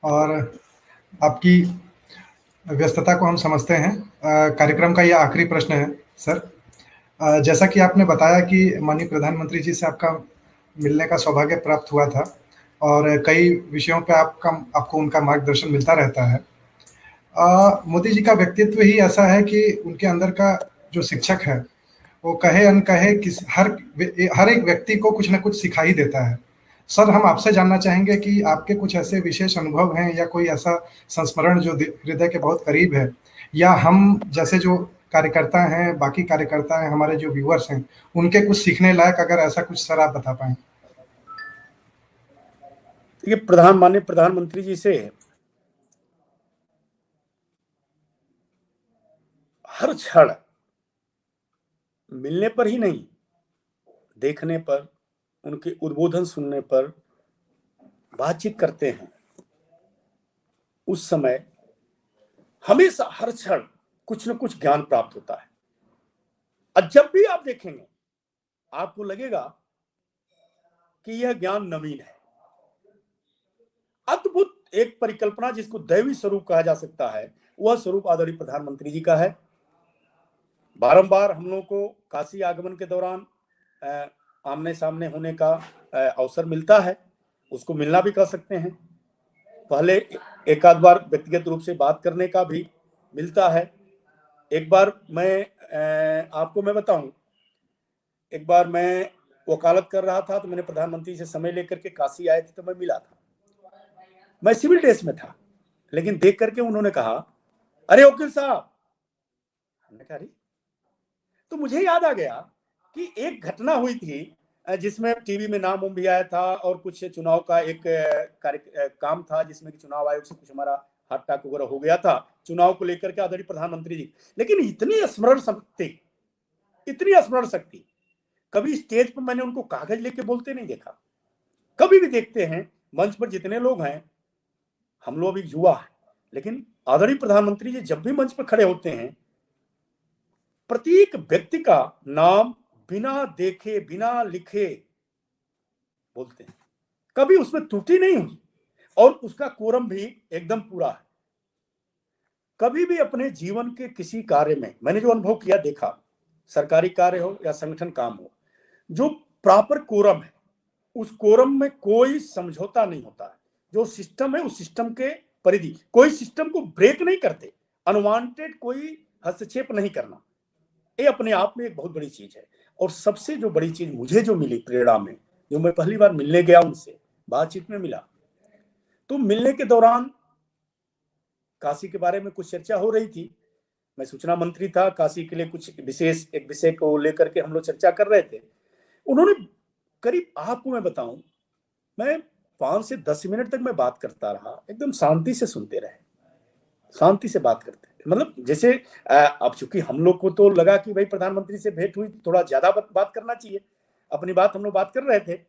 और आपकी व्यस्तता को हम समझते हैं। कार्यक्रम का ये आखिरी प्रश्न है सर। जैसा कि आपने बताया कि माननीय प्रधानमंत्री जी से आपका मिलने का सौभाग्य प्राप्त हुआ था और कई विषयों पे आपको उनका मार्गदर्शन मिलता रहता है। मोदी जी का व्यक्तित्व ही ऐसा है कि उनके अंदर का जो शिक्षक है, वो कहे अनकहे हर एक व्यक्ति को कुछ न कुछ सिखा ही देता है। सर, हम आपसे जानना चाहेंगे कि आपके कुछ ऐसे विशेष अनुभव हैं या कोई ऐसा संस्मरण जो हृदय के बहुत करीब है, या हम जैसे जो कार्यकर्ता हैं, बाकी कार्यकर्ता हैं, हमारे जो व्यूअर्स हैं, उनके कुछ सीखने लायक अगर ऐसा कुछ सर आप बता पाएँ? देखिए, माननीय प्रधानमंत्री जी से हर क्षण मिलने पर ही नहीं, देखने पर, उनके उद्बोधन सुनने पर, बातचीत करते हैं, उस समय हमेशा हर क्षण कुछ न कुछ ज्ञान प्राप्त होता है। और जब भी आप देखेंगे, आपको लगेगा कि यह ज्ञान नवीन है। अद्भुत एक परिकल्पना जिसको दैवी स्वरूप कहा जा सकता है, वह स्वरूप आदरणीय प्रधानमंत्री जी का है। बारंबार हम लोगों को काशी आगमन के दौरान आमने सामने होने का अवसर मिलता है, उसको मिलना भी कर सकते हैं। पहले एक आध बार व्यक्तिगत रूप से बात करने का भी मिलता है। एक बार आपको मैं बताऊं, एक बार मैं वकालत कर रहा था, तो मैंने प्रधानमंत्री से समय लेकर के काशी आए थे, तो मैं मिला था। मैं सिविल ड्रेस में था, लेकिन देख करके उन्होंने कहा, अरे वकील साहब। हमने कहा, अरे, तो मुझे याद आ गया कि एक घटना हुई थी जिसमें टीवी में नाम भी आया था, और कुछ चुनाव का एक काम था जिसमें कि चुनाव आयोग से कुछ हमारा हाथ टाक वगैरह हो गया था चुनाव को लेकर के आदरणीय प्रधानमंत्री जी। लेकिन इतनी स्मरण शक्ति, कभी स्टेज पर मैंने उनको कागज लेके बोलते नहीं देखा। कभी भी देखते हैं मंच पर जितने लोग हैं, हम लोग अभी युवा हैं, लेकिन आदरणीय प्रधानमंत्री जी जब भी मंच पर खड़े होते हैं, प्रत्येक व्यक्ति का नाम बिना देखे बिना लिखे बोलते हैं। कभी उसमें त्रुटि नहीं हुई, और उसका कोरम भी एकदम पूरा है। कभी भी अपने जीवन के किसी कार्य में मैंने जो अनुभव किया, देखा, सरकारी कार्य हो या संगठन काम हो, जो प्रॉपर कोरम है, उस कोरम में कोई समझौता नहीं होता है। जो सिस्टम है, उस सिस्टम के परिधि, कोई सिस्टम को ब्रेक नहीं करते, अनवांटेड कोई हस्तक्षेप नहीं करना, ये अपने आप में एक बहुत बड़ी चीज है। और सबसे जो बड़ी चीज मुझे जो मिली प्रेरणा में, जो मैं पहली बार मिलने गया उनसे, बातचीत में मिला, तो मिलने के दौरान काशी के बारे में कुछ चर्चा हो रही थी। मैं सूचना मंत्री था, काशी के लिए कुछ विशेष एक विषय को लेकर के हम लोग चर्चा कर रहे थे। उन्होंने करीब, आपको मैं बताऊं, मैं 5 से 10 मिनट तक मैं बात करता रहा, एकदम शांति से सुनते रहे, शांति से बात करते, मतलब जैसे अब चूंकि हम लोग को तो लगा कि भाई प्रधानमंत्री से भेंट हुई, थोड़ा ज्यादा बात करना चाहिए, अपनी बात हम लोग बात कर रहे थे।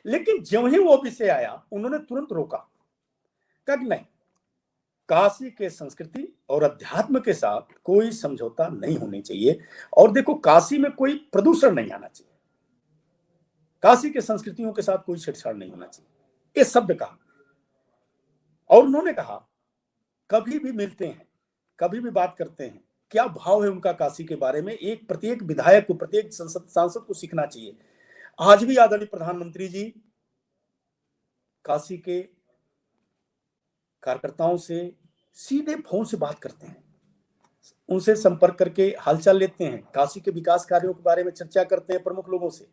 लेकिन जब ही वो विषय आया, उन्होंने तुरंत रोका, कहा नहीं, काशी के संस्कृति और अध्यात्म के साथ कोई समझौता नहीं होनी चाहिए, और देखो, काशी में कोई प्रदूषण नहीं आना चाहिए, काशी के संस्कृतियों के साथ कोई छेड़छाड़ नहीं होना चाहिए, ये शब्द कहा। और उन्होंने कहा, कभी भी मिलते हैं, कभी भी बात करते हैं, क्या भाव है उनका काशी के बारे में, एक प्रत्येक विधायक को, प्रत्येक सांसद को सीखना चाहिए। आज भी आदरणीय प्रधानमंत्री जी काशी के कार्यकर्ताओं से सीधे फोन से बात करते हैं, उनसे संपर्क करके हालचाल लेते हैं, काशी के विकास कार्यों के बारे में चर्चा करते हैं प्रमुख लोगों से।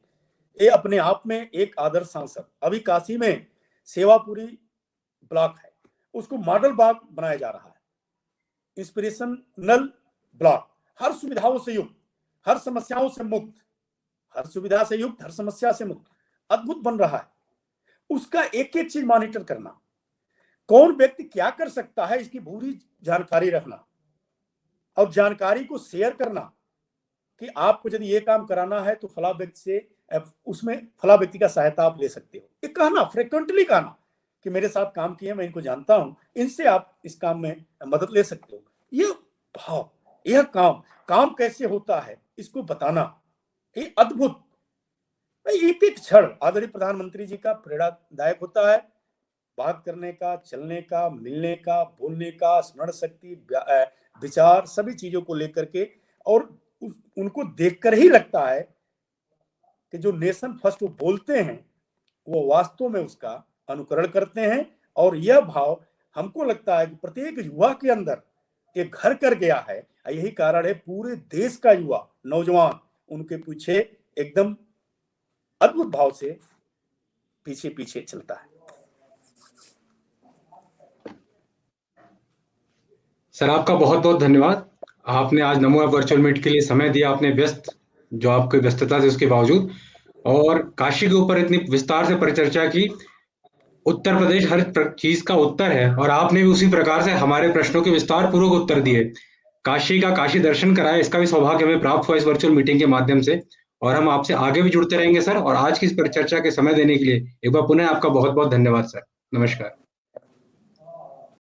ये अपने आप में एक आदर्श सांसद। अभी काशी में सेवापुरी ब्लॉक है, उसको मॉडल ब्लॉक बनाया जा रहा है, इंस्पिरेशनल ब्लॉक, हर सुविधाओं से युक्त, हर समस्याओं से मुक्त, हर सुविधा से युक्त, हर समस्या से मुक्त, अद्भुत बन रहा है। उसका एक एक चीज मॉनिटर करना, कौन व्यक्ति क्या कर सकता है, इसकी पूरी जानकारी रखना, और जानकारी को शेयर करना कि आपको यदि ये काम कराना है तो फला व्यक्ति से, उसमें फला व्यक्ति का सहायता आप ले सकते हो। ये कहना, फ्रिक्वेंटली कहना कि मेरे साथ काम किए, मैं इनको जानता हूं, इनसे आप इस काम में मदद ले सकते हो। ये भाव, यह काम कैसे होता है, इसको बताना, ये अद्भुत। एक एक क्षण आदरणीय प्रधानमंत्री जी का प्रेरणादायक होता है। बात करने का, चलने का, मिलने का, बोलने का, स्मरण शक्ति, विचार, सभी चीजों को लेकर के। और उनको देखकर ही लगता है कि जो नेशन फर्स्ट वो बोलते हैं वो वास्तव में उसका अनुकरण करते हैं। और यह भाव हमको लगता है कि प्रत्येक युवा के अंदर एक घर कर गया है। यही कारण है पूरे देश का युवा, नौजवान उनके पीछे एकदम अद्भुत भाव से पीछे पीछे चलता है। सर आपका बहुत बहुत धन्यवाद। आपने आज नमो ऐप वर्चुअल मीट के लिए समय दिया, आपने जो आपकी व्यस्तता थी उसके बावजूद, और काशी के ऊपर इतनी विस्तार से परिचर्चा की। उत्तर प्रदेश हर चीज का उत्तर है, और आपने भी उसी प्रकार से हमारे प्रश्नों के विस्तार पूर्वक उत्तर दिए। काशी का काशी दर्शन कराया, इसका भी सौभाग्य हमें प्राप्त हुआ इस वर्चुअल मीटिंग के माध्यम से, और हम आपसे आगे भी जुड़ते रहेंगे सर। और आज की इस परिचर्चा के समय देने के लिए एक बार पुनः आपका बहुत बहुत धन्यवाद सर। नमस्कार।